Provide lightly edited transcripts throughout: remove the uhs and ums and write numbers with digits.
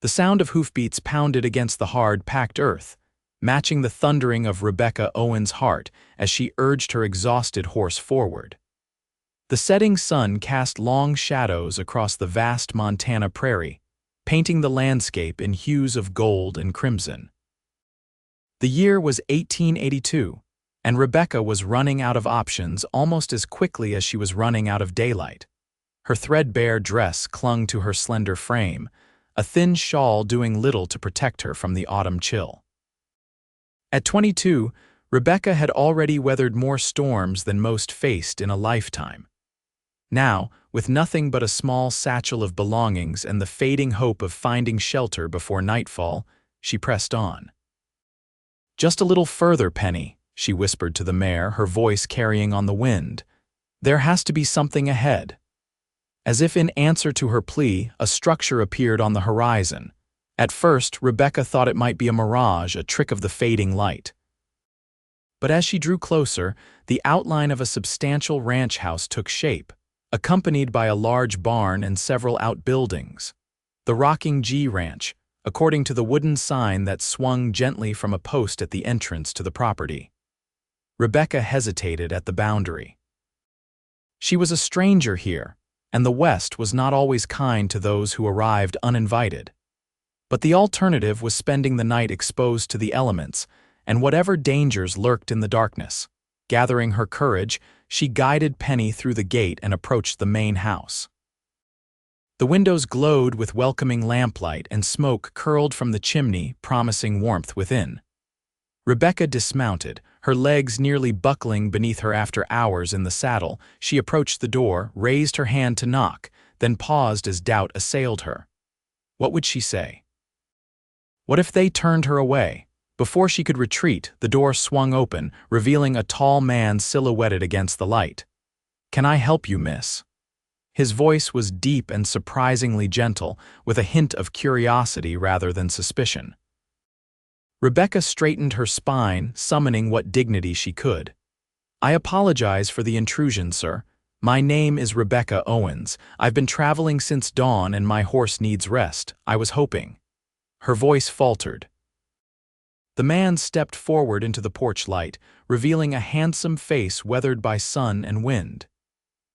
The sound of hoofbeats pounded against the hard, packed earth, matching the thundering of Rebecca Owens' heart as she urged her exhausted horse forward. The setting sun cast long shadows across the vast Montana prairie, painting the landscape in hues of gold and crimson. The year was 1882, and Rebecca was running out of options almost as quickly as she was running out of daylight. Her threadbare dress clung to her slender frame, a thin shawl doing little to protect her from the autumn chill. At 22, Rebecca had already weathered more storms than most faced in a lifetime. Now, with nothing but a small satchel of belongings and the fading hope of finding shelter before nightfall, she pressed on. "Just a little further, Penny," she whispered to the mare, her voice carrying on the wind. "There has to be something ahead." As if in answer to her plea, a structure appeared on the horizon. At first, Rebecca thought it might be a mirage, a trick of the fading light. But as she drew closer, the outline of a substantial ranch house took shape, accompanied by a large barn and several outbuildings. The Rocking G Ranch, according to the wooden sign that swung gently from a post at the entrance to the property. Rebecca hesitated at the boundary. She was a stranger here, and the West was not always kind to those who arrived uninvited. But the alternative was spending the night exposed to the elements and whatever dangers lurked in the darkness. Gathering her courage, she guided Penny through the gate and approached the main house. The windows glowed with welcoming lamplight and smoke curled from the chimney, promising warmth within. Rebecca dismounted, her legs nearly buckling beneath her after hours in the saddle. She approached the door, raised her hand to knock, then paused as doubt assailed her. What would she say? What if they turned her away? Before she could retreat, the door swung open, revealing a tall man silhouetted against the light. "Can I help you, miss?" His voice was deep and surprisingly gentle, with a hint of curiosity rather than suspicion. Rebecca straightened her spine, summoning what dignity she could. "I apologize for the intrusion, sir. My name is Rebecca Owens. I've been traveling since dawn and my horse needs rest. I was hoping." Her voice faltered. The man stepped forward into the porch light, revealing a handsome face weathered by sun and wind.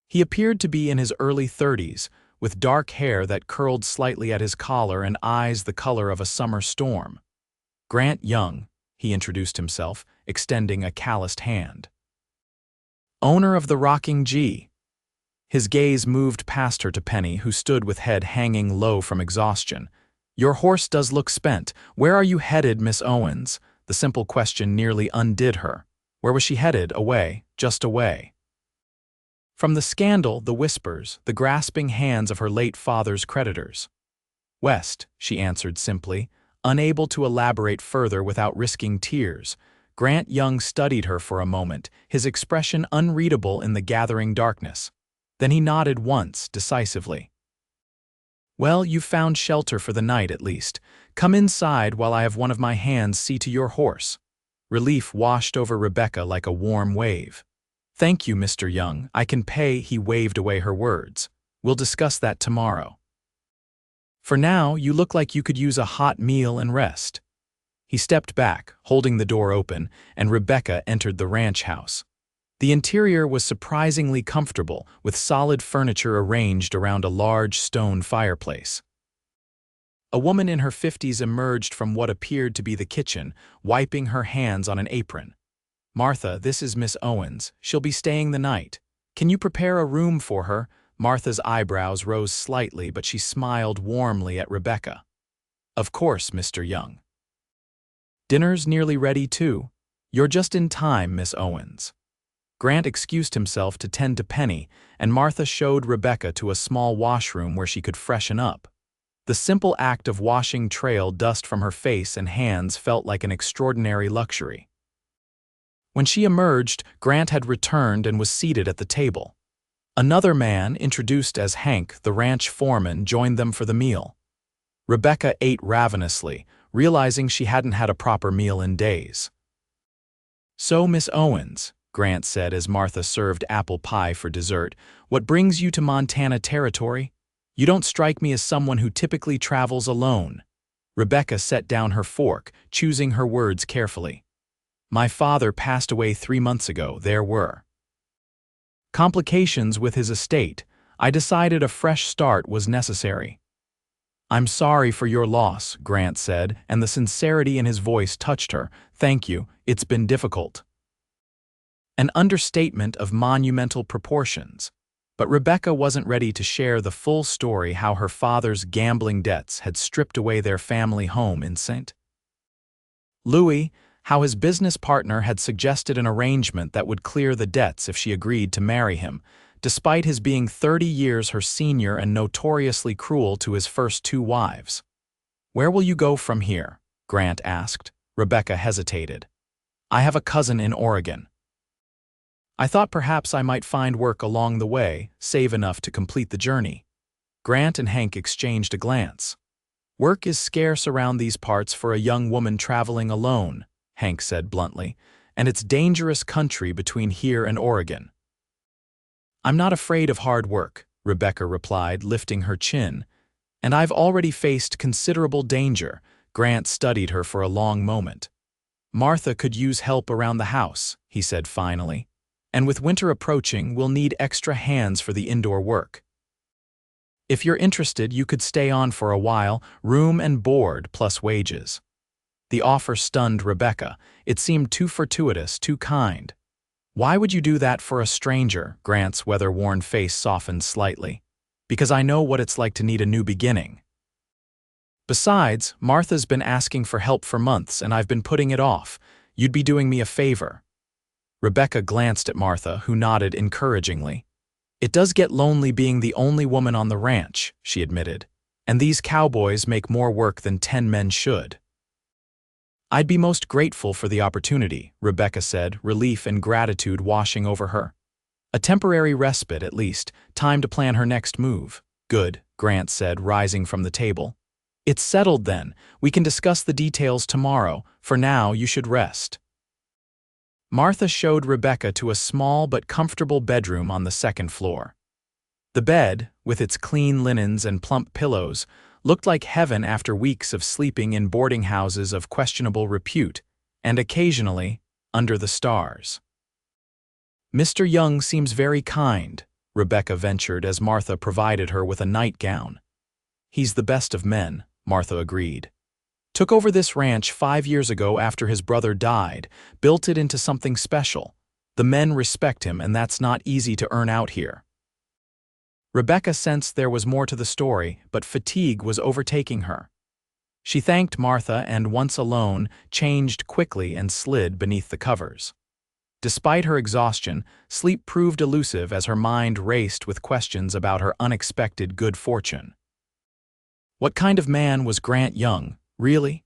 He appeared to be in his early 30s, with dark hair that curled slightly at his collar and eyes the color of a summer storm. "Grant Young," he introduced himself, extending a calloused hand. "Owner of the Rocking G." His gaze moved past her to Penny, who stood with head hanging low from exhaustion. "Your horse does look spent. Where are you headed, Miss Owens?" The simple question nearly undid her. Where was she headed? Away, just away. From the scandal, the whispers, the grasping hands of her late father's creditors. "West," she answered simply, unable to elaborate further without risking tears. Grant Young studied her for a moment, his expression unreadable in the gathering darkness. Then he nodded once, decisively. "Well, you've found shelter for the night at least. Come inside while I have one of my hands see to your horse." Relief washed over Rebecca like a warm wave. "Thank you, Mr. Young. I can pay," he waved away her words. "We'll discuss that tomorrow. For now, you look like you could use a hot meal and rest." He stepped back, holding the door open, and Rebecca entered the ranch house. The interior was surprisingly comfortable, with solid furniture arranged around a large stone fireplace. A woman in her 50s emerged from what appeared to be the kitchen, wiping her hands on an apron. "Martha, this is Miss Owens. She'll be staying the night. Can you prepare a room for her?" Martha's eyebrows rose slightly, but she smiled warmly at Rebecca. "Of course, Mr. Young." "Dinner's nearly ready, too. You're just in time, Miss Owens." Grant excused himself to tend to Penny, and Martha showed Rebecca to a small washroom where she could freshen up. The simple act of washing trailed dust from her face and hands felt like an extraordinary luxury. When she emerged, Grant had returned and was seated at the table. Another man, introduced as Hank, the ranch foreman, joined them for the meal. Rebecca ate ravenously, realizing she hadn't had a proper meal in days. "So, Miss Owens," Grant said as Martha served apple pie for dessert, "what brings you to Montana territory? You don't strike me as someone who typically travels alone." Rebecca set down her fork, choosing her words carefully. My father passed away 3 months ago. There were complications with his estate. I decided a fresh start was necessary. I'm sorry for your loss, Grant said, and the sincerity in his voice touched her. Thank you, it's been difficult. An understatement of monumental proportions. But Rebecca wasn't ready to share the full story how her father's gambling debts had stripped away their family home in St. Louis, how his business partner had suggested an arrangement that would clear the debts if she agreed to marry him, despite his being 30 years her senior and notoriously cruel to his first 2 wives. Where will you go from here? Grant asked. Rebecca hesitated. I have a cousin in Oregon. I thought perhaps I might find work along the way, save enough to complete the journey. Grant and Hank exchanged a glance. Work is scarce around these parts for a young woman traveling alone, Hank said bluntly, and it's dangerous country between here and Oregon. I'm not afraid of hard work, Rebecca replied, lifting her chin. And I've already faced considerable danger. Grant studied her for a long moment. Martha could use help around the house, he said finally. And with winter approaching, we'll need extra hands for the indoor work. If you're interested, you could stay on for a while, room and board plus wages. The offer stunned Rebecca. It seemed too fortuitous, too kind. Why would you do that for a stranger? Grant's weather-worn face softened slightly. Because I know what it's like to need a new beginning. Besides, Martha's been asking for help for months and I've been putting it off. You'd be doing me a favor. Rebecca glanced at Martha, who nodded encouragingly. It does get lonely being the only woman on the ranch, she admitted, and these cowboys make more work than 10 men should. I'd be most grateful for the opportunity, Rebecca said, relief and gratitude washing over her. A temporary respite, at least, time to plan her next move. Good, Grant said, rising from the table. It's settled then. We can discuss the details tomorrow. For now, you should rest. Martha showed Rebecca to a small but comfortable bedroom on the 2nd floor. The bed, with its clean linens and plump pillows, looked like heaven after weeks of sleeping in boarding houses of questionable repute, and occasionally, under the stars. Mr. Young seems very kind, Rebecca ventured as Martha provided her with a nightgown. He's the best of men, Martha agreed. Took over this ranch 5 years ago after his brother died, built it into something special. The men respect him, and that's not easy to earn out here. Rebecca sensed there was more to the story, but fatigue was overtaking her. She thanked Martha and, once alone, changed quickly and slid beneath the covers. Despite her exhaustion, sleep proved elusive as her mind raced with questions about her unexpected good fortune. What kind of man was Grant Young, really?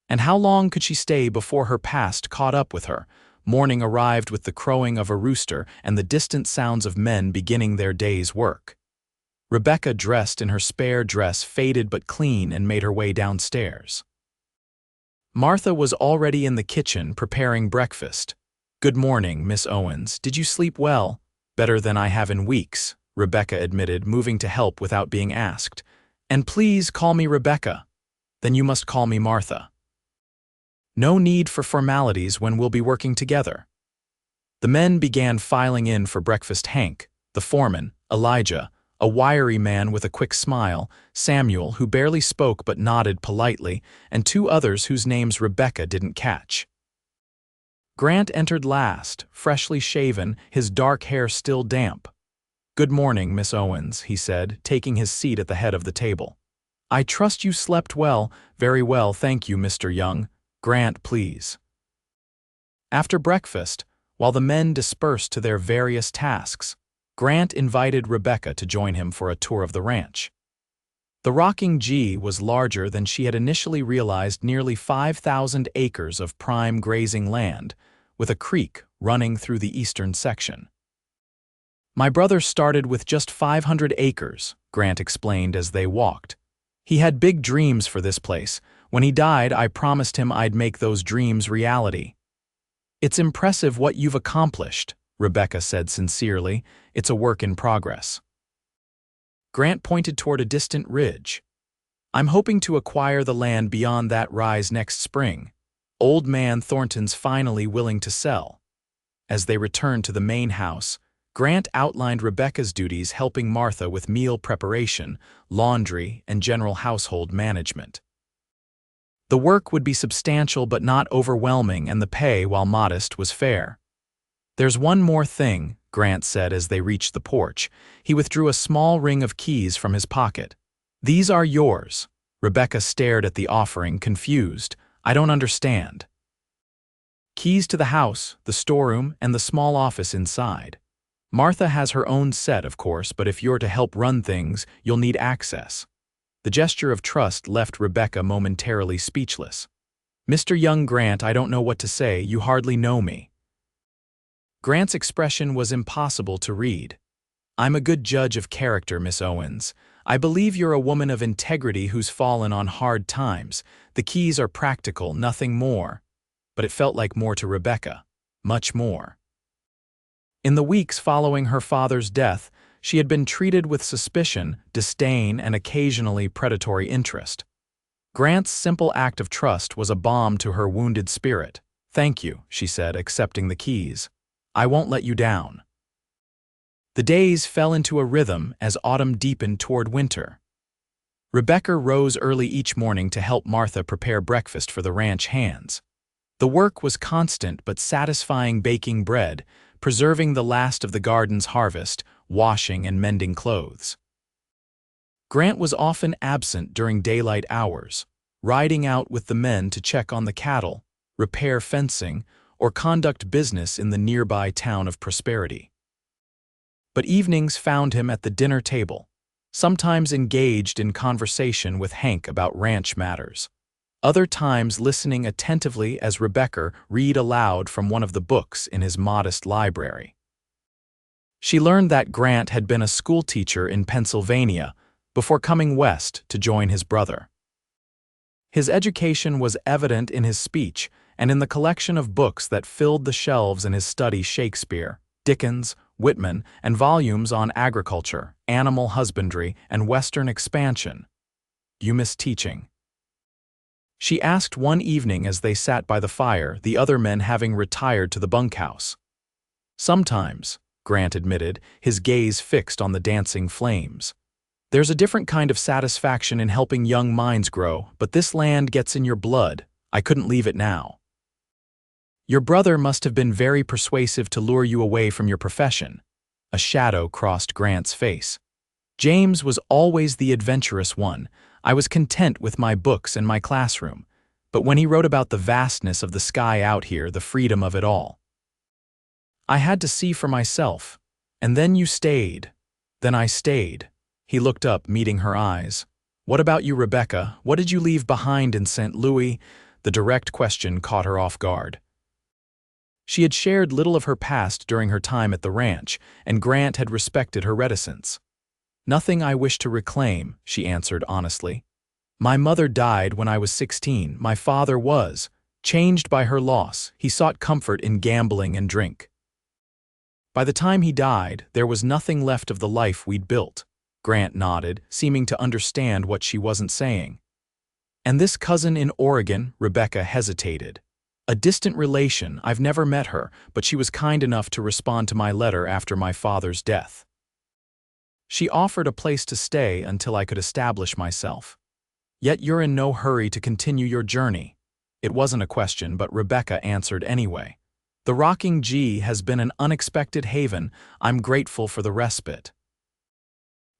And how long could she stay before her past caught up with her? Morning arrived with the crowing of a rooster and the distant sounds of men beginning their day's work. Rebecca dressed in her spare dress, faded but clean, and made her way downstairs. Martha was already in the kitchen preparing breakfast. Good morning, Miss Owens. Did you sleep well? Better than I have in weeks, Rebecca admitted, moving to help without being asked. And please call me Rebecca. Then you must call me Martha. No need for formalities when we'll be working together. The men began filing in for breakfast. Hank, the foreman, Elijah, a wiry man with a quick smile, Samuel, who barely spoke but nodded politely, and 2 others whose names Rebecca didn't catch. Grant entered last, freshly shaven, his dark hair still damp. Good morning, Miss Owens, he said, taking his seat at the head of the table. I trust you slept well. Very well, thank you, Mr. Young. Grant, please. After breakfast, while the men dispersed to their various tasks, Grant invited Rebecca to join him for a tour of the ranch. The rocking G was larger than she had initially realized, nearly 5,000 acres of prime grazing land, with a creek running through the eastern section. My brother started with just 500 acres, Grant explained as they walked. He had big dreams for this place. When he died, I promised him I'd make those dreams reality. It's impressive what you've accomplished, Rebecca said sincerely. It's a work in progress. Grant pointed toward a distant ridge. I'm hoping to acquire the land beyond that rise next spring. Old man Thornton's finally willing to sell. As they returned to the main house, Grant outlined Rebecca's duties, helping Martha with meal preparation, laundry, and general household management. The work would be substantial but not overwhelming, and the pay, while modest, was fair. "There's one more thing," Grant said as they reached the porch. He withdrew a small ring of keys from his pocket. "These are yours." Rebecca stared at the offering, confused. "I don't understand." "Keys to the house, the storeroom, and the small office inside. Martha has her own set, of course, but if you're to help run things, you'll need access." The gesture of trust left Rebecca momentarily speechless. "Mr. Young Grant, I don't know what to say. You hardly know me." Grant's expression was impossible to read. "I'm a good judge of character, Miss Owens. I believe you're a woman of integrity who's fallen on hard times. The keys are practical, nothing more." But it felt like more to Rebecca. Much more. In the weeks following her father's death, she had been treated with suspicion, disdain, and occasionally predatory interest. Grant's simple act of trust was a balm to her wounded spirit. "Thank you," she said, accepting the keys. "I won't let you down." The days fell into a rhythm as autumn deepened toward winter. Rebecca rose early each morning to help Martha prepare breakfast for the ranch hands. The work was constant but satisfying, baking bread, preserving the last of the garden's harvest, washing and mending clothes. Grant was often absent during daylight hours, riding out with the men to check on the cattle, repair fencing, or conduct business in the nearby town of Prosperity. But evenings found him at the dinner table, sometimes engaged in conversation with Hank about ranch matters, other times listening attentively as Rebecca read aloud from one of the books in his modest library. She learned that Grant had been a schoolteacher in Pennsylvania before coming west to join his brother. His education was evident in his speech and in the collection of books that filled the shelves in his study: Shakespeare, Dickens, Whitman, and volumes on agriculture, animal husbandry, and Western expansion. "You miss teaching?" she asked one evening as they sat by the fire, the other men having retired to the bunkhouse. "Sometimes," Grant admitted, his gaze fixed on the dancing flames. "There's a different kind of satisfaction in helping young minds grow, but this land gets in your blood. I couldn't leave it now." "Your brother must have been very persuasive to lure you away from your profession." A shadow crossed Grant's face. "James was always the adventurous one. I was content with my books and my classroom. But when he wrote about the vastness of the sky out here, the freedom of it all, I had to see for myself. And then you stayed. Then I stayed." He looked up, meeting her eyes. "What about you, Rebecca? What did you leave behind in St. Louis?" The direct question caught her off guard. She had shared little of her past during her time at the ranch, and Grant had respected her reticence. "Nothing I wish to reclaim," she answered honestly. "My mother died when I was 16. My father was changed by her loss. He sought comfort in gambling and drink. By the time he died, there was nothing left of the life we'd built." Grant nodded, seeming to understand what she wasn't saying. "And this cousin in Oregon?" Rebecca hesitated. "A distant relation. I've never met her, but she was kind enough to respond to my letter after my father's death. She offered a place to stay until I could establish myself. Yet you're in no hurry to continue your journey." It wasn't a question, but Rebecca answered anyway. "The Rocking G has been an unexpected haven. I'm grateful for the respite."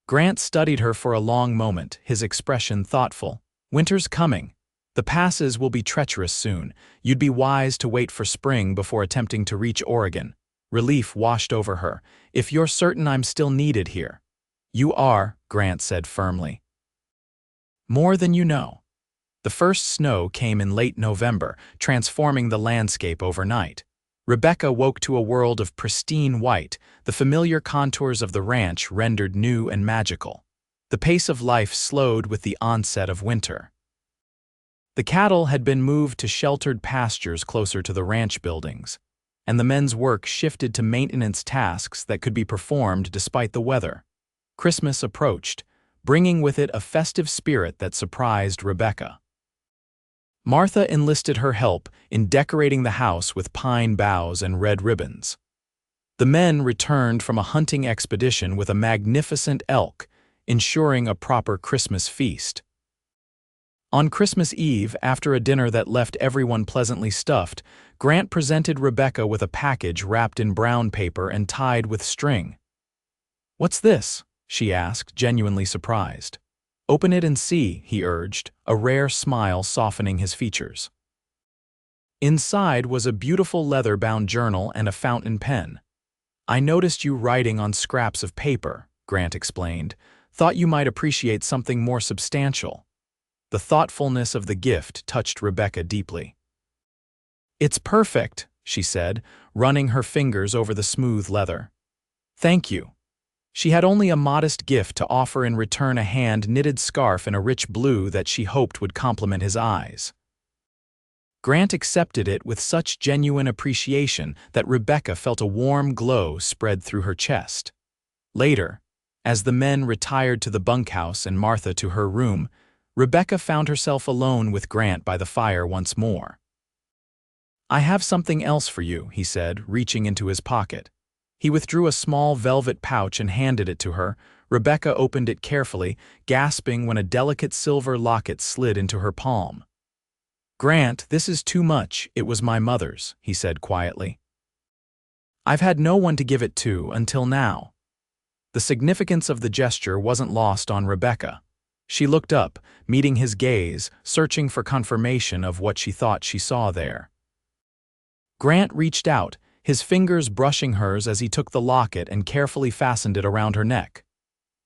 Grant studied her for a long moment, his expression thoughtful. "Winter's coming. The passes will be treacherous soon. You'd be wise to wait for spring before attempting to reach Oregon." Relief washed over her. "If you're certain I'm still needed here." "You are," Grant said firmly. "More than you know." The first snow came in late November, transforming the landscape overnight. Rebecca woke to a world of pristine white, the familiar contours of the ranch rendered new and magical. The pace of life slowed with the onset of winter. The cattle had been moved to sheltered pastures closer to the ranch buildings, and the men's work shifted to maintenance tasks that could be performed despite the weather. Christmas approached, bringing with it a festive spirit that surprised Rebecca. Martha enlisted her help in decorating the house with pine boughs and red ribbons. The men returned from a hunting expedition with a magnificent elk, ensuring a proper Christmas feast. On Christmas Eve, after a dinner that left everyone pleasantly stuffed, Grant presented Rebecca with a package wrapped in brown paper and tied with string. "What's this?" she asked, genuinely surprised. "Open it and see," he urged, a rare smile softening his features. Inside was a beautiful leather-bound journal and a fountain pen. "I noticed you writing on scraps of paper," Grant explained. "Thought you might appreciate something more substantial." The thoughtfulness of the gift touched Rebecca deeply. "It's perfect," she said, running her fingers over the smooth leather. "Thank you." She had only a modest gift to offer, in return a hand-knitted scarf in a rich blue that she hoped would complement his eyes. Grant accepted it with such genuine appreciation that Rebecca felt a warm glow spread through her chest. Later, as the men retired to the bunkhouse and Martha to her room, Rebecca found herself alone with Grant by the fire once more. "I have something else for you," he said, reaching into his pocket. He withdrew a small velvet pouch and handed it to her. Rebecca opened it carefully, gasping when a delicate silver locket slid into her palm. "Grant, this is too much. It was my mother's," he said quietly. "I've had no one to give it to until now." The significance of the gesture wasn't lost on Rebecca. She looked up, meeting his gaze, searching for confirmation of what she thought she saw there. Grant reached out, his fingers brushing hers as he took the locket and carefully fastened it around her neck.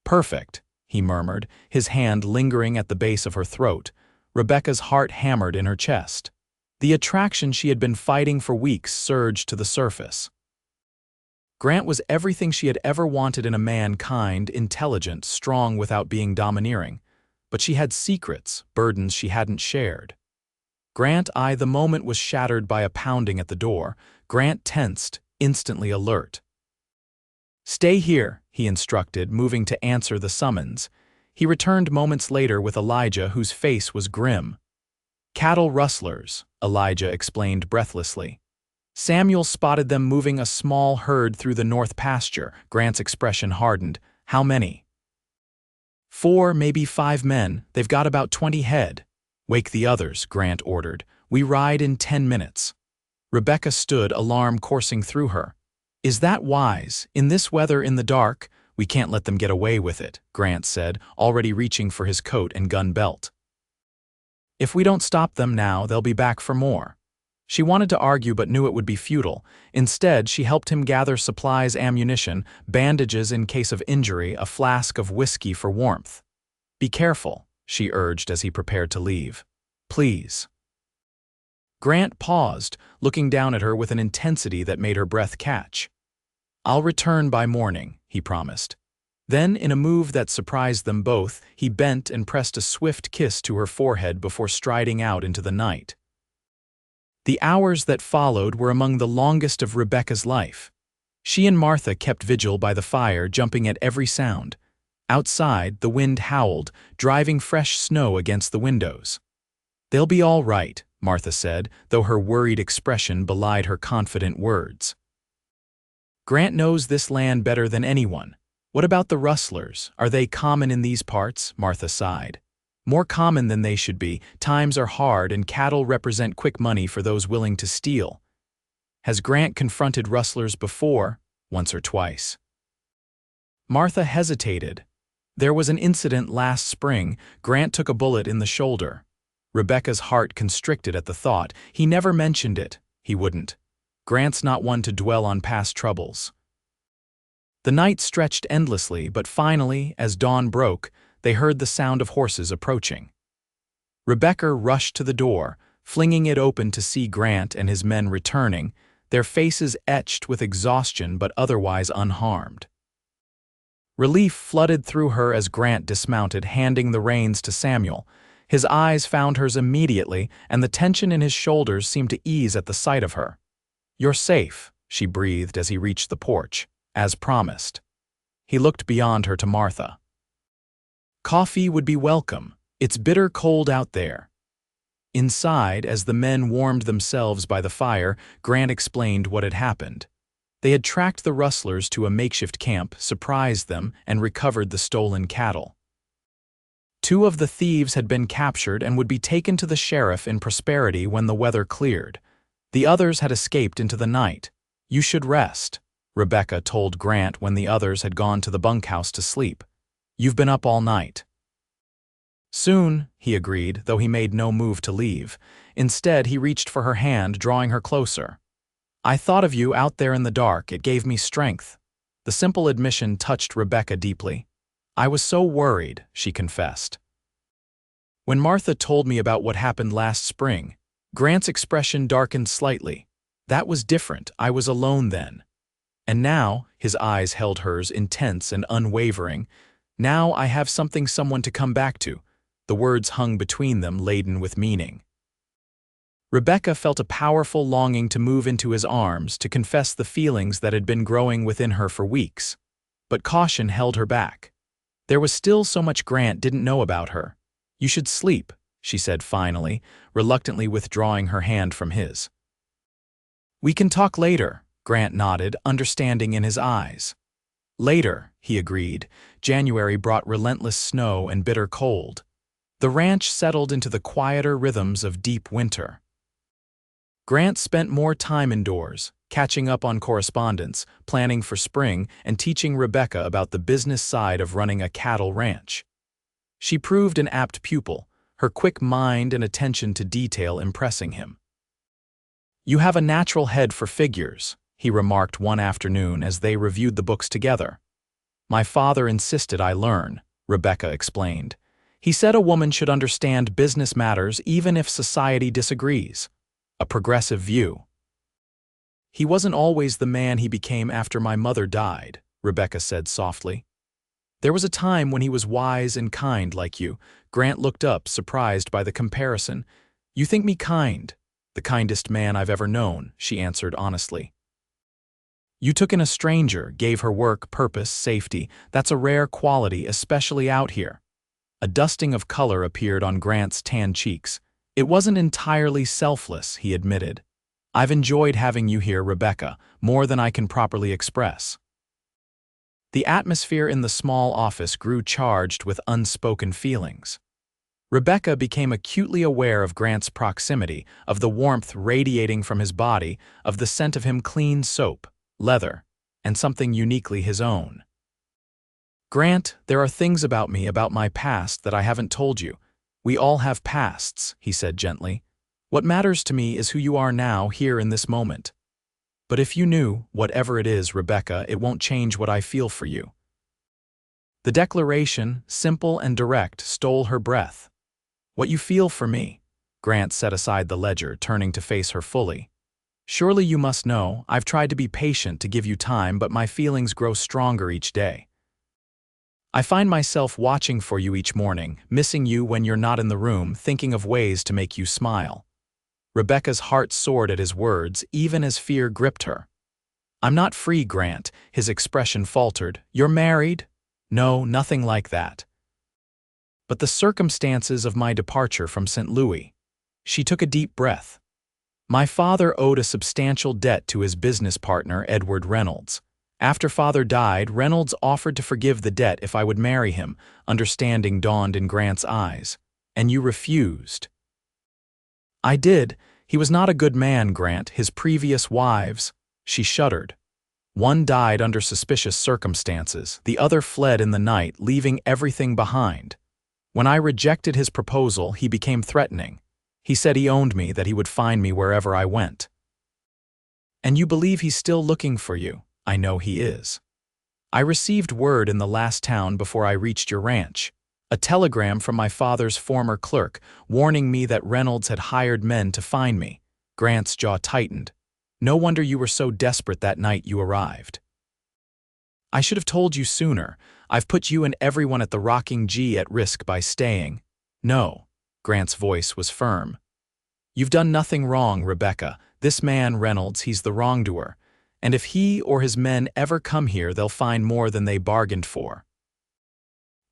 "Perfect," he murmured, his hand lingering at the base of her throat. Rebecca's heart hammered in her chest. The attraction she had been fighting for weeks surged to the surface. Grant was everything she had ever wanted in a man: kind, intelligent, strong without being domineering. But she had secrets, burdens she hadn't shared. The moment was shattered by a pounding at the door. Grant tensed, instantly alert. "Stay here," he instructed, moving to answer the summons. He returned moments later with Elijah, whose face was grim. "Cattle rustlers," Elijah explained breathlessly. "Samuel spotted them moving a small herd through the north pasture." Grant's expression hardened. "How many?" "4, maybe 5 men. They've got about 20 head. "Wake the others," Grant ordered. "We ride in 10 minutes." Rebecca stood, alarm coursing through her. "Is that wise? In this weather, in the dark?" "We can't let them get away with it," Grant said, already reaching for his coat and gun belt. "If we don't stop them now, they'll be back for more." She wanted to argue but knew it would be futile. Instead, she helped him gather supplies: ammunition, bandages in case of injury, a flask of whiskey for warmth. "Be careful," she urged as he prepared to leave. "Please." Grant paused, looking down at her with an intensity that made her breath catch. "I'll return by morning," he promised. Then, in a move that surprised them both, he bent and pressed a swift kiss to her forehead before striding out into the night. The hours that followed were among the longest of Rebecca's life. She and Martha kept vigil by the fire, jumping at every sound. Outside, the wind howled, driving fresh snow against the windows. "They'll be all right," Martha said, though her worried expression belied her confident words. "Grant knows this land better than anyone. What about the rustlers? Are they common in these parts?" Martha sighed. "More common than they should be. Times are hard and cattle represent quick money for those willing to steal." "Has Grant confronted rustlers before?" "Once or twice." Martha hesitated. "There was an incident last spring. Grant took a bullet in the shoulder." Rebecca's heart constricted at the thought. He never mentioned it. He wouldn't. Grant's not one to dwell on past troubles. The night stretched endlessly, but finally, as dawn broke, they heard the sound of horses approaching. Rebecca rushed to the door, flinging it open to see Grant and his men returning, their faces etched with exhaustion but otherwise unharmed. Relief flooded through her as Grant dismounted, handing the reins to Samuel. His eyes found hers immediately, and the tension in his shoulders seemed to ease at the sight of her. "You're safe," she breathed as he reached the porch, as promised. He looked beyond her to Martha. Coffee would be welcome. It's bitter cold out there. Inside, as the men warmed themselves by the fire, Grant explained what had happened. They had tracked the rustlers to a makeshift camp, surprised them, and recovered the stolen cattle. 2 of the thieves had been captured and would be taken to the sheriff in Prosperity when the weather cleared. The others had escaped into the night. "You should rest," Rebecca told Grant when the others had gone to the bunkhouse to sleep. "You've been up all night." "Soon," he agreed, though he made no move to leave. Instead, he reached for her hand, drawing her closer. "I thought of you out there in the dark. It gave me strength." The simple admission touched Rebecca deeply. "I was so worried," she confessed. "When Martha told me about what happened last spring," Grant's expression darkened slightly. "That was different. I was alone then. And now," his eyes held hers, intense and unwavering, "now I have someone to come back to." The words hung between them, laden with meaning. Rebecca felt a powerful longing to move into his arms, to confess the feelings that had been growing within her for weeks. But caution held her back. There was still so much Grant didn't know about her. "You should sleep," she said finally, reluctantly withdrawing her hand from his. "We can talk later," Grant nodded, understanding in his eyes. "Later," he agreed. January brought relentless snow and bitter cold. The ranch settled into the quieter rhythms of deep winter. Grant spent more time indoors, catching up on correspondence, planning for spring, and teaching Rebecca about the business side of running a cattle ranch. She proved an apt pupil, her quick mind and attention to detail impressing him. "You have a natural head for figures," he remarked one afternoon as they reviewed the books together. "My father insisted I learn," Rebecca explained. "He said a woman should understand business matters even if society disagrees. A progressive view." "He wasn't always the man he became after my mother died," Rebecca said softly. "There was a time when he was wise and kind like you." Grant looked up, surprised by the comparison. "You think me kind?" "The kindest man I've ever known," she answered honestly. "You took in a stranger, gave her work, purpose, safety. That's a rare quality, especially out here." A dusting of color appeared on Grant's tan cheeks. "It wasn't entirely selfless," he admitted. "I've enjoyed having you here, Rebecca, more than I can properly express." The atmosphere in the small office grew charged with unspoken feelings. Rebecca became acutely aware of Grant's proximity, of the warmth radiating from his body, of the scent of him clean soap, leather, and something uniquely his own. "Grant, there are things about me, about my past, that I haven't told you. We all have pasts," he said gently. "What matters to me is who you are now, here in this moment. But if you knew, whatever it is, Rebecca, it won't change what I feel for you." The declaration, simple and direct, stole her breath. "What you feel for me?" Grant set aside the ledger, turning to face her fully. "Surely you must know, I've tried to be patient, to give you time, but my feelings grow stronger each day. I find myself watching for you each morning, missing you when you're not in the room, thinking of ways to make you smile." Rebecca's heart soared at his words, even as fear gripped her. "I'm not free, Grant," his expression faltered. "You're married?" "No, nothing like that." "But the circumstances of my departure from St. Louis." She took a deep breath. "My father owed a substantial debt to his business partner, Edward Reynolds. After father died, Reynolds offered to forgive the debt if I would marry him." Understanding dawned in Grant's eyes. "And you refused." "I did. He was not a good man, Grant. His previous wives—" She shuddered. "One died under suspicious circumstances. The other fled in the night, leaving everything behind. When I rejected his proposal, he became threatening. He said he owned me, that he would find me wherever I went." "And you believe he's still looking for you?" "I know he is. I received word in the last town before I reached your ranch. A telegram from my father's former clerk, warning me that Reynolds had hired men to find me." Grant's jaw tightened. "No wonder you were so desperate that night you arrived." "I should have told you sooner. I've put you and everyone at the Rocking G at risk by staying." "No." Grant's voice was firm. "You've done nothing wrong, Rebecca. This man, Reynolds, he's the wrongdoer. And if he or his men ever come here, they'll find more than they bargained for."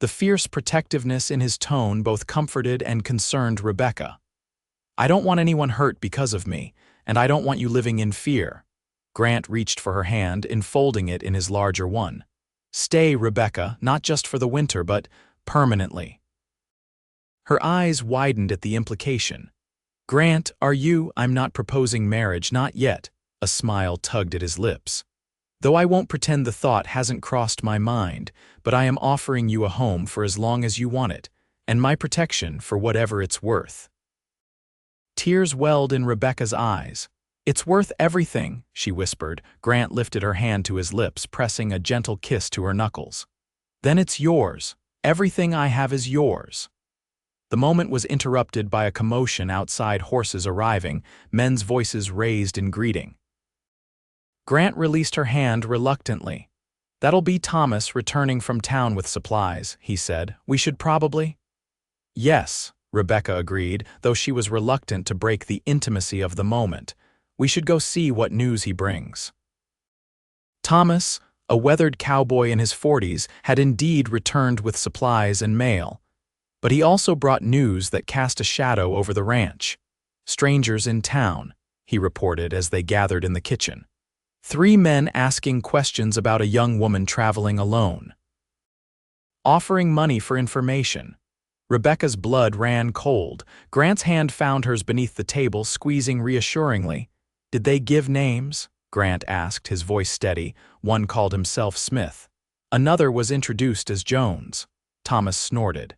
The fierce protectiveness in his tone both comforted and concerned Rebecca. "I don't want anyone hurt because of me, and I don't want you living in fear." Grant reached for her hand, enfolding it in his larger one. "Stay, Rebecca, not just for the winter, but permanently." Her eyes widened at the implication. "Grant, are you—" "I'm not proposing marriage, not yet." A smile tugged at his lips. "Though I won't pretend the thought hasn't crossed my mind, but I am offering you a home for as long as you want it, and my protection for whatever it's worth." Tears welled in Rebecca's eyes. "It's worth everything," she whispered. Grant lifted her hand to his lips, pressing a gentle kiss to her knuckles. "Then it's yours. Everything I have is yours." The moment was interrupted by a commotion outside, horses arriving, men's voices raised in greeting. Grant released her hand reluctantly. "That'll be Thomas returning from town with supplies," he said. "We should probably—" "Yes," Rebecca agreed, though she was reluctant to break the intimacy of the moment. "We should go see what news he brings." Thomas, a weathered cowboy in his 40s, had indeed returned with supplies and mail. But he also brought news that cast a shadow over the ranch. "Strangers in town," he reported as they gathered in the kitchen. "3 men asking questions about a young woman traveling alone. Offering money for information." Rebecca's blood ran cold. Grant's hand found hers beneath the table, squeezing reassuringly. "Did they give names?" Grant asked, his voice steady. "One called himself Smith. Another was introduced as Jones." Thomas snorted.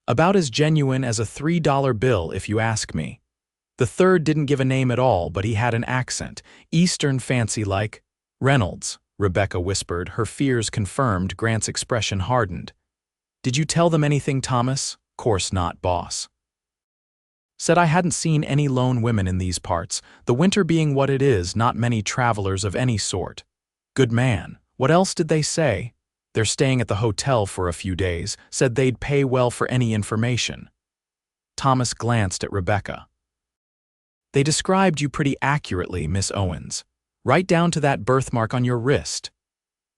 "About as genuine as a $3 bill, if you ask me. The third didn't give a name at all, but he had an accent, Eastern fancy like." "Reynolds," Rebecca whispered, her fears confirmed. Grant's expression hardened. "Did you tell them anything, Thomas?" "Course not, boss." "Said I hadn't seen any lone women in these parts, the winter being what it is, not many travelers of any sort." "Good man. What else did they say?" "They're staying at the hotel for a few days, said they'd pay well for any information." Thomas glanced at Rebecca. "They described you pretty accurately, Miss Owens. Right down to that birthmark on your wrist."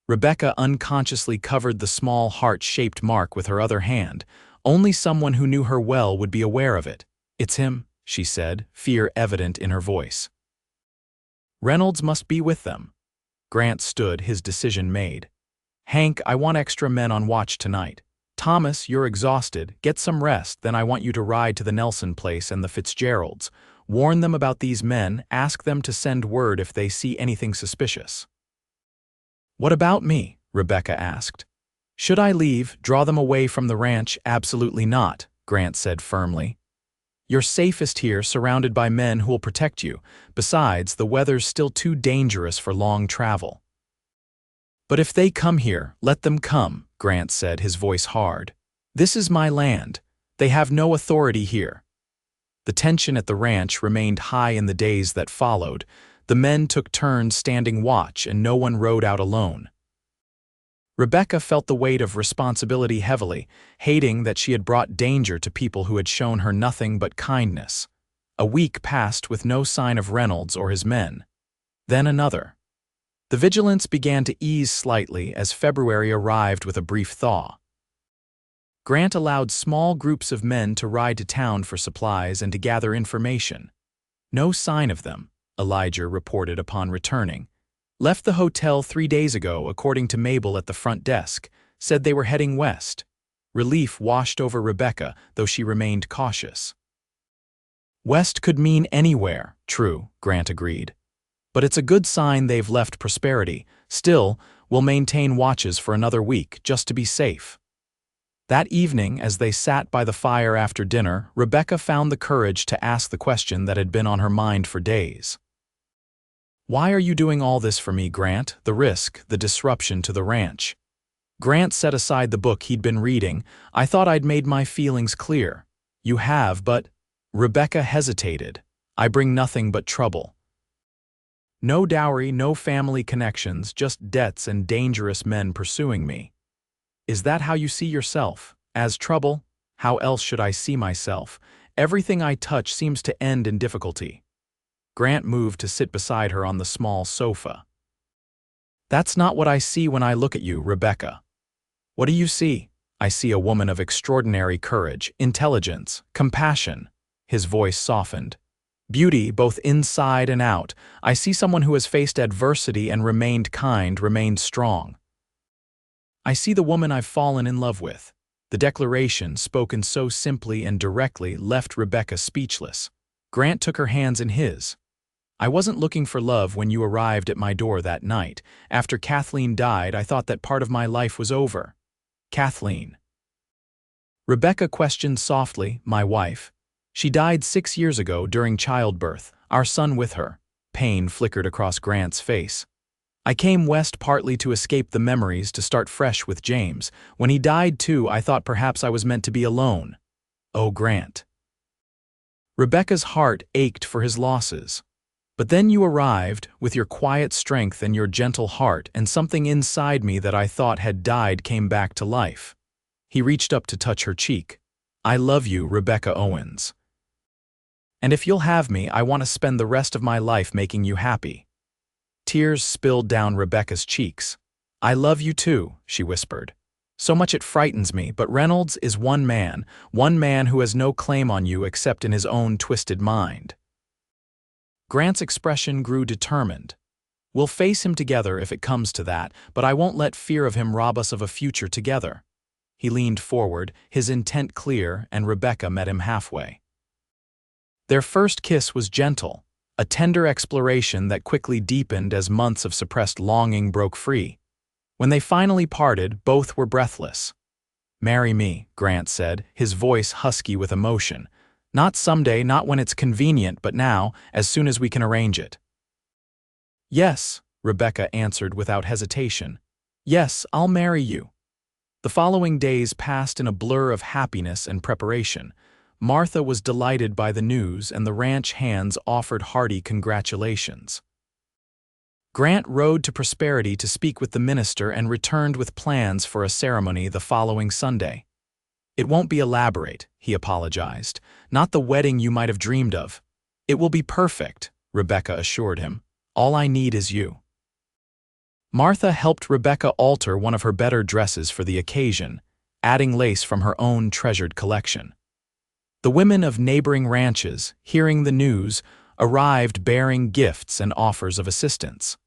Rebecca unconsciously covered the small heart-shaped mark with her other hand. Only someone who knew her well would be aware of it. "It's him," she said, fear evident in her voice. "Reynolds must be with them." Grant stood, his decision made. "Hank, I want extra men on watch tonight. Thomas, you're exhausted. Get some rest, then I want you to ride to the Nelson place and the Fitzgeralds. Warn them about these men, ask them to send word if they see anything suspicious." "What about me?" Rebecca asked. "Should I leave, draw them away from the ranch?" "Absolutely not," Grant said firmly. "You're safest here, surrounded by men who will protect you. Besides, the weather's still too dangerous for long travel." "But if they come here, let them come," Grant said, his voice hard. "This is my land. They have no authority here." The tension at the ranch remained high in the days that followed. The men took turns standing watch, and no one rode out alone. Rebecca felt the weight of responsibility heavily, hating that she had brought danger to people who had shown her nothing but kindness. A week passed with no sign of Reynolds or his men. Then another. The vigilance began to ease slightly as February arrived with a brief thaw. Grant allowed small groups of men to ride to town for supplies and to gather information. "No sign of them," Elijah reported upon returning. "Left the hotel 3 days ago, according to Mabel at the front desk. Said they were heading west." Relief washed over Rebecca, though she remained cautious. "West could mean anywhere," "True," Grant agreed. "But it's a good sign they've left prosperity. Still, we'll maintain watches for another week, just to be safe." That evening, as they sat by the fire after dinner, Rebecca found the courage to ask the question that had been on her mind for days. "Why are you doing all this for me, Grant? The risk, the disruption to the ranch." Grant set aside the book he'd been reading. "I thought I'd made my feelings clear." "You have, but—" Rebecca hesitated. "I bring nothing but trouble. No dowry, no family connections, just debts and dangerous men pursuing me." "Is that how you see yourself? As trouble?" "How else should I see myself? Everything I touch seems to end in difficulty." Grant moved to sit beside her on the small sofa. "That's not what I see when I look at you, Rebecca." "What do you see?" I see a woman of extraordinary courage, intelligence, compassion. His voice softened. Beauty, both inside and out. I see someone who has faced adversity and remained kind, remained strong. I see the woman I've fallen in love with. The declaration, spoken so simply and directly, left Rebecca speechless. Grant took her hands in his. I wasn't looking for love when you arrived at my door that night. After Kathleen died, I thought that part of my life was over. Kathleen. Rebecca questioned softly, my wife. She died 6 years ago during childbirth, our son with her. Pain flickered across Grant's face. I came west partly to escape the memories, to start fresh with James. When he died too, I thought perhaps I was meant to be alone. Oh, Grant. Rebecca's heart ached for his losses. But then you arrived, with your quiet strength and your gentle heart, and something inside me that I thought had died came back to life. He reached up to touch her cheek. I love you, Rebecca Owens. And if you'll have me, I want to spend the rest of my life making you happy. Tears spilled down Rebecca's cheeks. I love you too, she whispered. So much it frightens me, but Reynolds is one man who has no claim on you except in his own twisted mind. Grant's expression grew determined. We'll face him together if it comes to that, but I won't let fear of him rob us of a future together. He leaned forward, his intent clear, and Rebecca met him halfway. Their first kiss was gentle, a tender exploration that quickly deepened as months of suppressed longing broke free. When they finally parted, both were breathless. Marry me, Grant said, his voice husky with emotion. Not someday, not when it's convenient, but now, as soon as we can arrange it. Yes, Rebecca answered without hesitation. Yes, I'll marry you. The following days passed in a blur of happiness and preparation. Martha was delighted by the news, and the ranch hands offered hearty congratulations. Grant rode to Prosperity to speak with the minister and returned with plans for a ceremony the following Sunday. It won't be elaborate, he apologized. Not the wedding you might have dreamed of. It will be perfect, Rebecca assured him. All I need is you. Martha helped Rebecca alter one of her better dresses for the occasion, adding lace from her own treasured collection. The women of neighboring ranches, hearing the news, arrived bearing gifts and offers of assistance.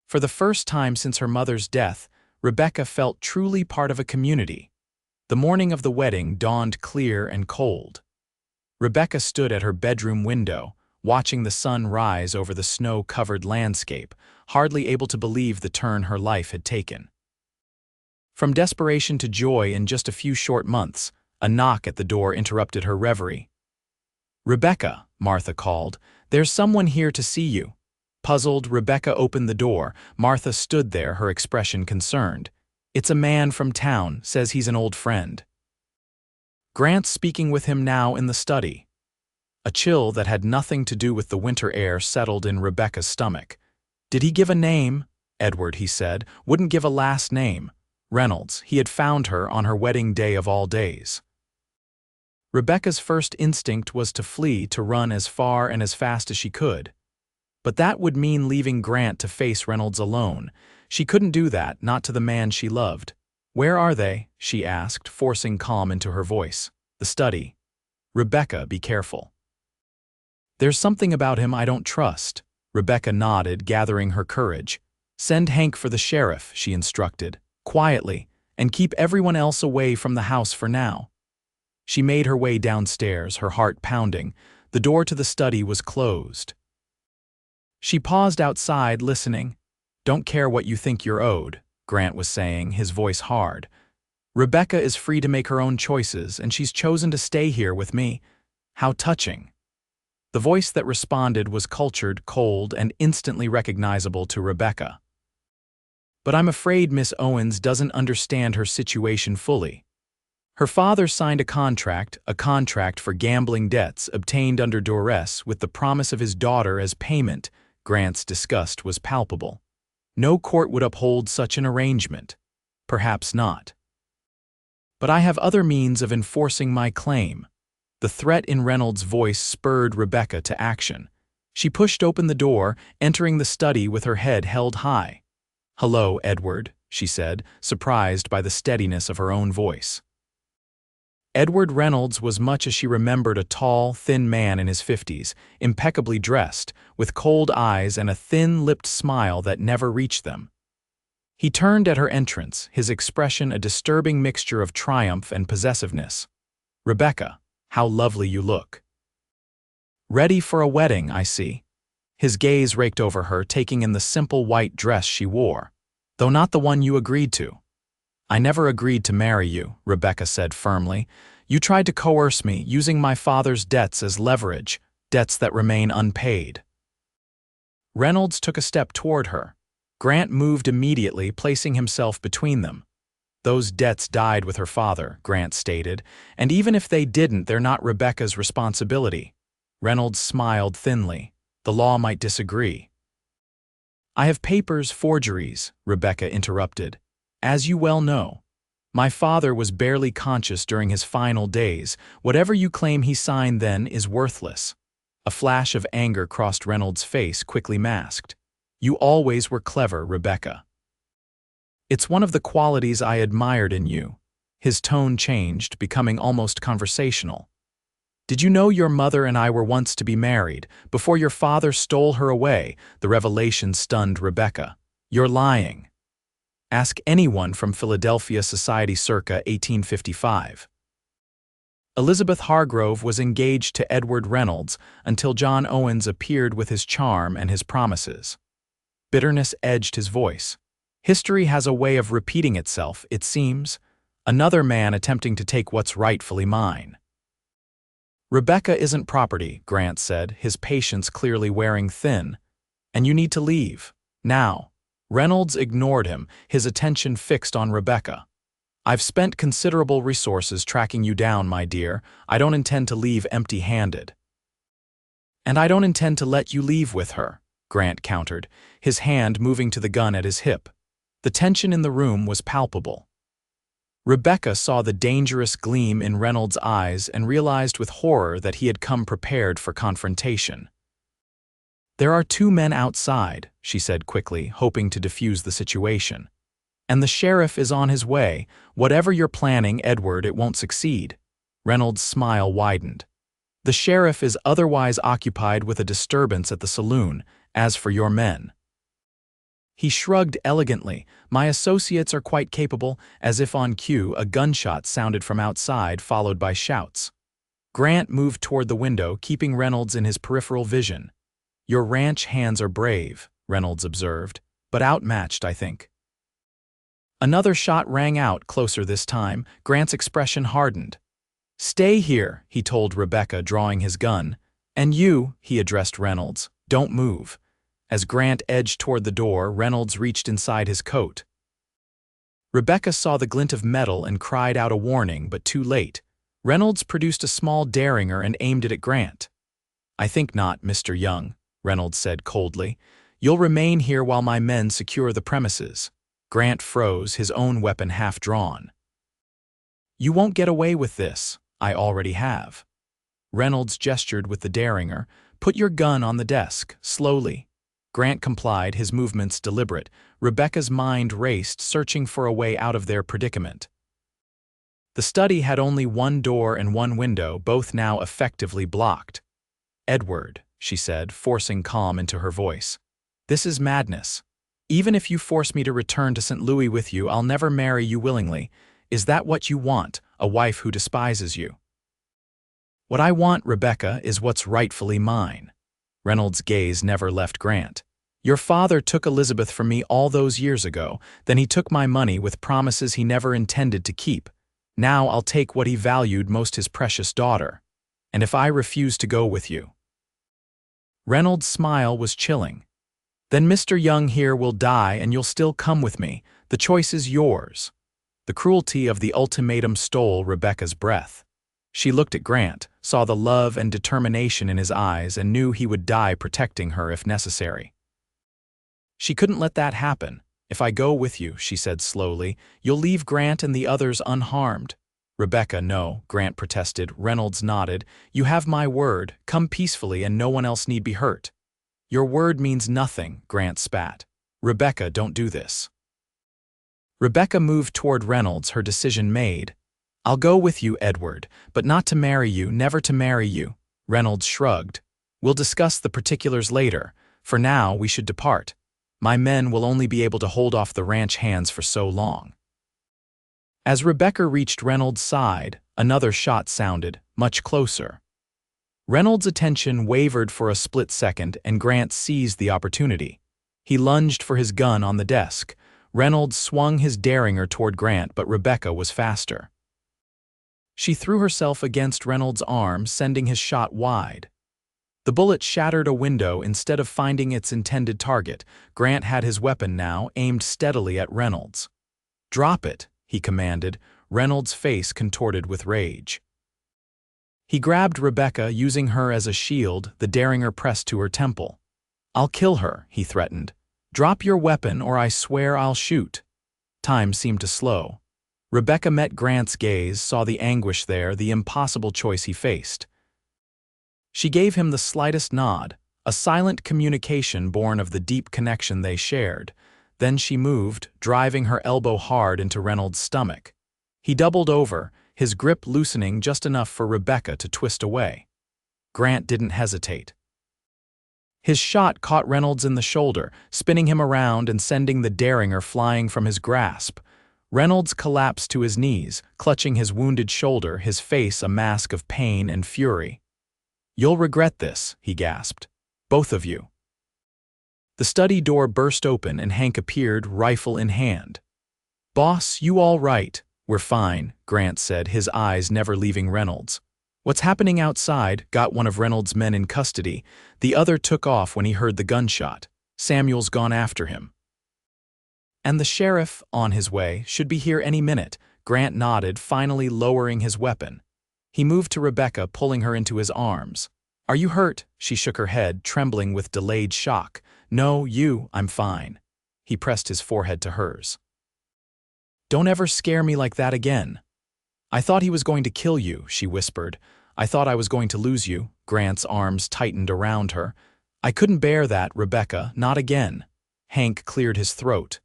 For the first time since her mother's death, Rebecca felt truly part of a community. The morning of the wedding dawned clear and cold. Rebecca stood at her bedroom window, watching the sun rise over the snow-covered landscape, hardly able to believe the turn her life had taken. From desperation to joy in just a few short months, a knock at the door interrupted her reverie. Rebecca, Martha called, there's someone here to see you. Puzzled, Rebecca opened the door. Martha stood there, her expression concerned. It's a man from town, says he's an old friend. Grant's speaking with him now in the study. A chill that had nothing to do with the winter air settled in Rebecca's stomach. Did he give a name? Edward, he said, wouldn't give a last name. Reynolds, he had found her on her wedding day of all days. Rebecca's first instinct was to flee, to run as far and as fast as she could. But that would mean leaving Grant to face Reynolds alone. She couldn't do that, not to the man she loved. Where are they? She asked, forcing calm into her voice. The study. Rebecca, be careful. There's something about him I don't trust. Rebecca nodded, gathering her courage. Send Hank for the sheriff, she instructed, quietly, and keep everyone else away from the house for now. She made her way downstairs, her heart pounding. The door to the study was closed. She paused outside, listening. Don't care what you think you're owed, Grant was saying, his voice hard. Rebecca is free to make her own choices, and she's chosen to stay here with me. How touching. The voice that responded was cultured, cold, and instantly recognizable to Rebecca. But I'm afraid Miss Owens doesn't understand her situation fully. Her father signed a contract for gambling debts obtained under duress with the promise of his daughter as payment. Grant's disgust was palpable. No court would uphold such an arrangement. Perhaps not. But I have other means of enforcing my claim. The threat in Reynolds' voice spurred Rebecca to action. She pushed open the door, entering the study with her head held high. Hello, Edward, she said, surprised by the steadiness of her own voice. Edward Reynolds was much as she remembered a tall, thin man in his 50s, impeccably dressed, with cold eyes and a thin-lipped smile that never reached them. He turned at her entrance, his expression a disturbing mixture of triumph and possessiveness. "Rebecca, how lovely you look." "Ready for a wedding, I see." His gaze raked over her, taking in the simple white dress she wore. "Though not the one you agreed to." "I never agreed to marry you," Rebecca said firmly. "You tried to coerce me, using my father's debts as leverage, debts that remain unpaid." Reynolds took a step toward her. Grant moved immediately, placing himself between them. "Those debts died with her father," Grant stated, "and even if they didn't, they're not Rebecca's responsibility." Reynolds smiled thinly. "The law might disagree." "I have papers, forgeries," Rebecca interrupted. "As you well know. My father was barely conscious during his final days. Whatever you claim he signed then is worthless." A flash of anger crossed Reynolds' face, quickly masked. "You always were clever, Rebecca." "It's one of the qualities I admired in you." His tone changed, becoming almost conversational. "Did you know your mother and I were once to be married, before your father stole her away?" The revelation stunned Rebecca. "You're lying. Ask anyone from Philadelphia society circa 1855. Elizabeth Hargrove was engaged to Edward Reynolds until John Owens appeared with his charm and his promises. Bitterness edged his voice. "History has a way of repeating itself, it seems. Another man attempting to take what's rightfully mine." "Rebecca isn't property," Grant said, his patience clearly wearing thin. "And you need to leave. Now." Reynolds ignored him, his attention fixed on Rebecca. "I've spent considerable resources tracking you down, my dear. I don't intend to leave empty-handed." "And I don't intend to let you leave with her," Grant countered, his hand moving to the gun at his hip. The tension in the room was palpable. Rebecca saw the dangerous gleam in Reynolds' eyes and realized with horror that he had come prepared for confrontation. "There are two men outside," she said quickly, hoping to defuse the situation. "And the sheriff is on his way. Whatever you're planning, Edward, it won't succeed." Reynolds' smile widened. "The sheriff is otherwise occupied with a disturbance at the saloon. As for your men—" He shrugged elegantly. "My associates are quite capable." As if on cue, a gunshot sounded from outside, followed by shouts. Grant moved toward the window, keeping Reynolds in his peripheral vision. "Your ranch hands are brave," Reynolds observed, "but outmatched, I think." Another shot rang out, closer this time. Grant's expression hardened. "Stay here," he told Rebecca, drawing his gun. "And you," he addressed Reynolds, "don't move." As Grant edged toward the door, Reynolds reached inside his coat. Rebecca saw the glint of metal and cried out a warning, but too late. Reynolds produced a small derringer and aimed it at Grant. "I think not, Mr. Young," Reynolds said coldly. "You'll remain here while my men secure the premises." Grant froze, his own weapon half drawn. "You won't get away with this. I already have." Reynolds gestured with the derringer. "Put your gun on the desk, slowly." Grant complied, his movements deliberate. Rebecca's mind raced, searching for a way out of their predicament. The study had only one door and one window, both now effectively blocked. "Edward," she said, forcing calm into her voice, "this is madness. Even if you force me to return to St. Louis with you, I'll never marry you willingly. Is that what you want, a wife who despises you?" "What I want, Rebecca, is what's rightfully mine." Reynolds' gaze never left Grant. "Your father took Elizabeth from me all those years ago, then he took my money with promises he never intended to keep. Now I'll take what he valued most, his precious daughter. And if I refuse to go with you—" Reynolds' smile was chilling. "Then Mr. Young here will die and you'll still come with me. The choice is yours." The cruelty of the ultimatum stole Rebecca's breath. She looked at Grant, saw the love and determination in his eyes, and knew he would die protecting her if necessary. She couldn't let that happen. "If I go with you," she said slowly, "you'll leave Grant and the others unharmed." "Rebecca, no," Grant protested. Reynolds nodded. "You have my word. Come peacefully and no one else need be hurt." "Your word means nothing," Grant spat. "Rebecca, don't do this." Rebecca moved toward Reynolds, her decision made. "I'll go with you, Edward, but not to marry you, never to marry you." Reynolds shrugged. "We'll discuss the particulars later. For now, we should depart. My men will only be able to hold off the ranch hands for so long." As Rebecca reached Reynolds' side, another shot sounded, much closer. Reynolds' attention wavered for a split second, and Grant seized the opportunity. He lunged for his gun on the desk. Reynolds swung his derringer toward Grant, but Rebecca was faster. She threw herself against Reynolds' arm, sending his shot wide. The bullet shattered a window instead of finding its intended target. Grant had his weapon now, aimed steadily at Reynolds. "Drop it," he commanded, Reynolds' face contorted with rage. He grabbed Rebecca, using her as a shield, the derringer pressed to her temple. "I'll kill her," he threatened. "Drop your weapon or I swear I'll shoot." Time seemed to slow. Rebecca met Grant's gaze, saw the anguish there, the impossible choice he faced. She gave him the slightest nod, a silent communication born of the deep connection they shared. Then she moved, driving her elbow hard into Reynolds' stomach. He doubled over, his grip loosening just enough for Rebecca to twist away. Grant didn't hesitate. His shot caught Reynolds in the shoulder, spinning him around and sending the derringer flying from his grasp. Reynolds collapsed to his knees, clutching his wounded shoulder, his face a mask of pain and fury. "You'll regret this," he gasped. "Both of you." The study door burst open and Hank appeared, rifle in hand. "Boss, you all right?" "We're fine," Grant said, his eyes never leaving Reynolds. "What's happening outside?" "Got one of Reynolds' men in custody. The other took off when he heard the gunshot. Samuel's gone after him." "And the sheriff, on his way, should be here any minute." Grant nodded, finally lowering his weapon. He moved to Rebecca, pulling her into his arms. "Are you hurt?" She shook her head, trembling with delayed shock. "No, I'm fine." He pressed his forehead to hers. "Don't ever scare me like that again." "I thought he was going to kill you," she whispered. "I thought I was going to lose you." Grant's arms tightened around her. "I couldn't bear that, Rebecca, not again." Hank cleared his throat.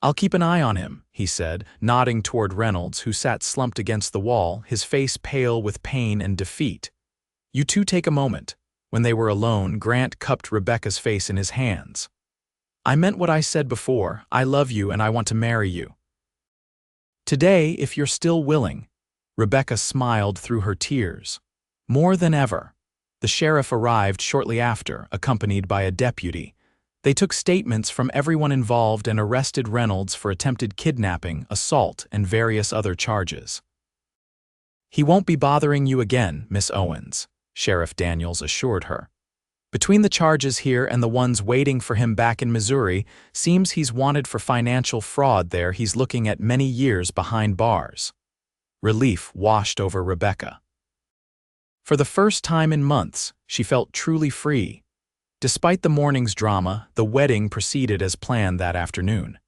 "I'll keep an eye on him," he said, nodding toward Reynolds, who sat slumped against the wall, his face pale with pain and defeat. "You two take a moment." When they were alone, Grant cupped Rebecca's face in his hands. "I meant what I said before. I love you and I want to marry you. Today, if you're still willing." Rebecca smiled through her tears. "More than ever." The sheriff arrived shortly after, accompanied by a deputy. They took statements from everyone involved and arrested Reynolds for attempted kidnapping, assault, and various other charges. "He won't be bothering you again, Miss Owens," Sheriff Daniels assured her. "Between the charges here and the ones waiting for him back in Missouri, seems he's wanted for financial fraud there. He's looking at many years behind bars." Relief washed over Rebecca. For the first time in months, she felt truly free. Despite the morning's drama, the wedding proceeded as planned that afternoon.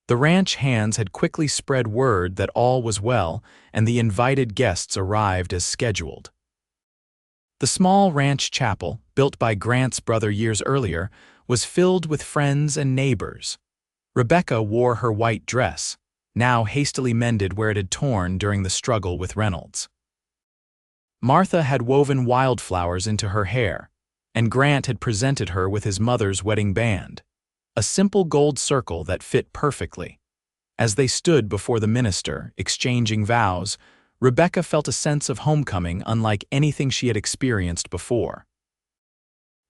The ranch hands had quickly spread word that all was well, and the invited guests arrived as scheduled. The small ranch chapel, built by Grant's brother years earlier, was filled with friends and neighbors. Rebecca wore her white dress, now hastily mended where it had torn during the struggle with Reynolds. Martha had woven wildflowers into her hair, and Grant had presented her with his mother's wedding band, a simple gold circle that fit perfectly. As they stood before the minister, exchanging vows, Rebecca felt a sense of homecoming unlike anything she had experienced before.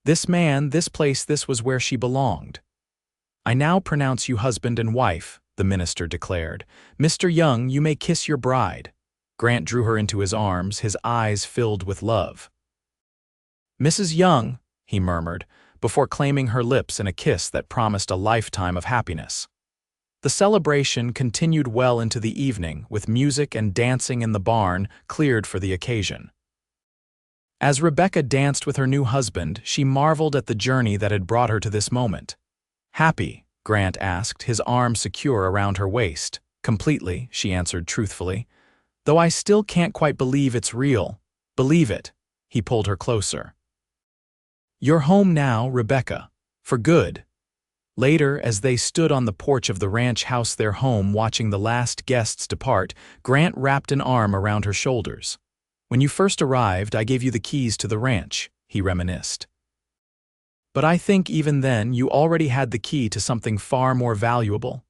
This man, this place, this was where she belonged. "I now pronounce you husband and wife," the minister declared. "Mr. Young, you may kiss your bride." Grant drew her into his arms, his eyes filled with love. "Mrs. Young," he murmured, before claiming her lips in a kiss that promised a lifetime of happiness. The celebration continued well into the evening, with music and dancing in the barn cleared for the occasion. As Rebecca danced with her new husband, she marveled at the journey that had brought her to this moment. "Happy?" Grant asked, his arm secure around her waist. "Completely," she answered truthfully. "Though I still can't quite believe it's real." "Believe it." He pulled her closer. "You're home now, Rebecca. For good." Later, as they stood on the porch of the ranch house their home watching the last guests depart, Grant wrapped an arm around her shoulders. "When you first arrived, I gave you the keys to the ranch," he reminisced. "But I think even then you already had the key to something far more valuable."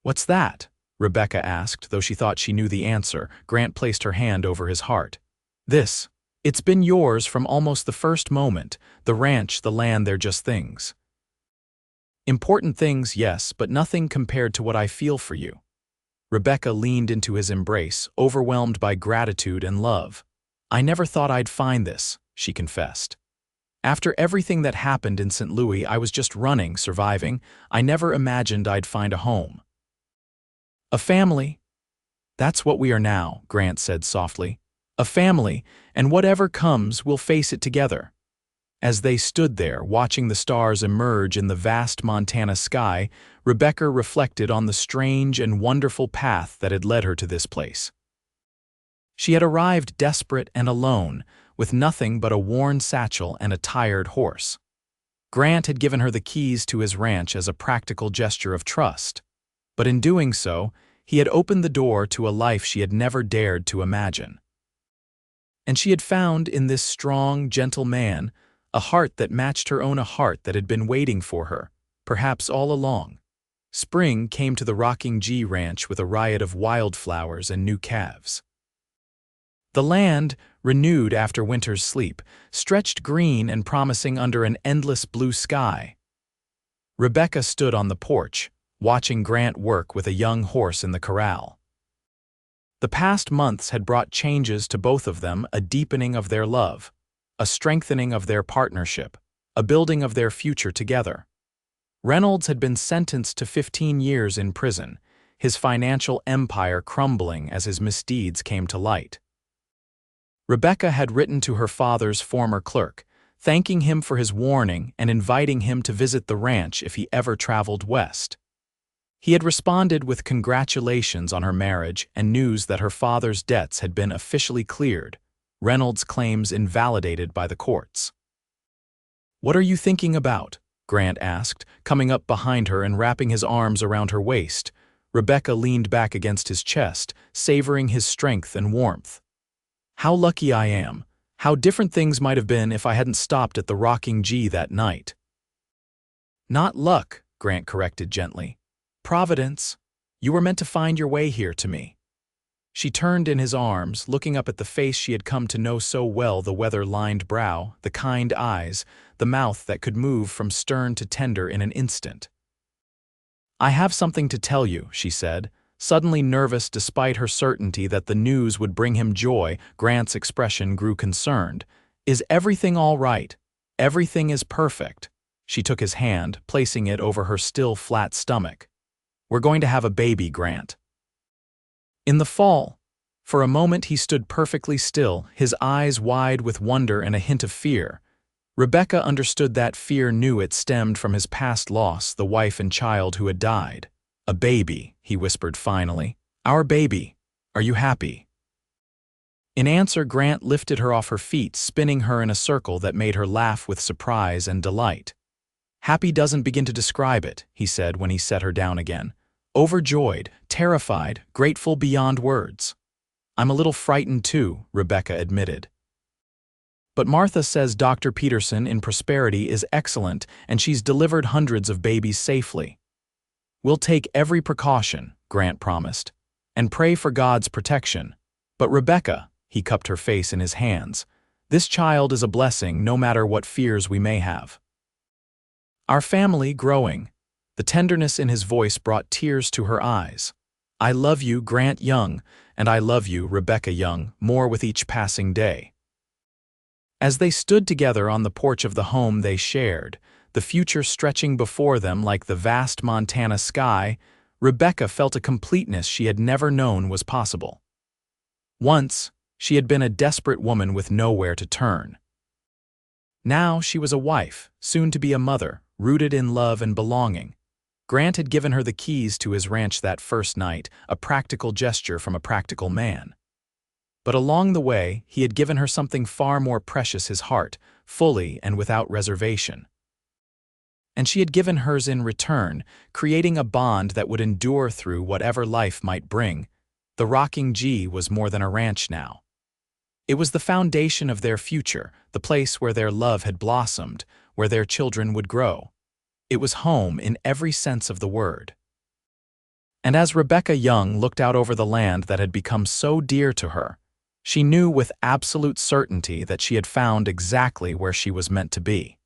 "What's that?" Rebecca asked, though she thought she knew the answer. Grant placed her hand over his heart. "This. It's been yours from almost the first moment. The ranch, the land, they're just things. Important things, yes, but nothing compared to what I feel for you." Rebecca leaned into his embrace, overwhelmed by gratitude and love. "I never thought I'd find this," she confessed. "After everything that happened in St. Louis, I was just running, surviving. I never imagined I'd find a home. A family. That's what we are now," Grant said softly. "A family, and whatever comes, we'll face it together." As they stood there, watching the stars emerge in the vast Montana sky, Rebecca reflected on the strange and wonderful path that had led her to this place. She had arrived desperate and alone, with nothing but a worn satchel and a tired horse. Grant had given her the keys to his ranch as a practical gesture of trust, but in doing so, he had opened the door to a life she had never dared to imagine. And she had found in this strong, gentle man a heart that matched her own, a heart that had been waiting for her, perhaps all along. Spring came to the Rocking G Ranch with a riot of wildflowers and new calves. The land, renewed after winter's sleep, stretched green and promising under an endless blue sky. Rebecca stood on the porch, watching Grant work with a young horse in the corral. The past months had brought changes to both of them, a deepening of their love, a strengthening of their partnership, a building of their future together. Reynolds had been sentenced to 15 years in prison, his financial empire crumbling as his misdeeds came to light. Rebecca had written to her father's former clerk, thanking him for his warning and inviting him to visit the ranch if he ever traveled west. He had responded with congratulations on her marriage and news that her father's debts had been officially cleared, Reynolds' claims invalidated by the courts. "What are you thinking about?" Grant asked, coming up behind her and wrapping his arms around her waist. Rebecca leaned back against his chest, savoring his strength and warmth. "How lucky I am. How different things might have been if I hadn't stopped at the Rocking G that night." "Not luck," Grant corrected gently. "Providence. You were meant to find your way here to me." She turned in his arms, looking up at the face she had come to know so well, the weather-lined brow, the kind eyes, the mouth that could move from stern to tender in an instant. "I have something to tell you," she said, suddenly nervous despite her certainty that the news would bring him joy. Grant's expression grew concerned. "Is everything all right? Everything is perfect." She took his hand, placing it over her still flat stomach. "We're going to have a baby, Grant." "In the fall." For a moment he stood perfectly still, his eyes wide with wonder and a hint of fear. Rebecca understood that fear, knew it stemmed from his past loss, the wife and child who had died. "A baby," he whispered finally. "Our baby. Are you happy?" In answer, Grant lifted her off her feet, spinning her in a circle that made her laugh with surprise and delight. "Happy doesn't begin to describe it," he said when he set her down again. "Overjoyed, terrified, grateful beyond words." "I'm a little frightened too," Rebecca admitted. "But Martha says Dr. Peterson in Prosperity is excellent and she's delivered hundreds of babies safely." "We'll take every precaution," Grant promised, "and pray for God's protection. But Rebecca," he cupped her face in his hands, "this child is a blessing no matter what fears we may have. Our family growing." The tenderness in his voice brought tears to her eyes. "I love you, Grant Young, and I love you, Rebecca Young, more with each passing day." As they stood together on the porch of the home they shared, the future stretching before them like the vast Montana sky, Rebecca felt a completeness she had never known was possible. Once, she had been a desperate woman with nowhere to turn. Now she was a wife, soon to be a mother, rooted in love and belonging. Grant had given her the keys to his ranch that first night, a practical gesture from a practical man. But along the way, he had given her something far more precious, his heart, fully and without reservation. and she had given hers in return, creating a bond that would endure through whatever life might bring. The Rocking G was more than a ranch now. It was the foundation of their future, the place where their love had blossomed, where their children would grow. It was home in every sense of the word. And as Rebecca Young looked out over the land that had become so dear to her, she knew with absolute certainty that she had found exactly where she was meant to be.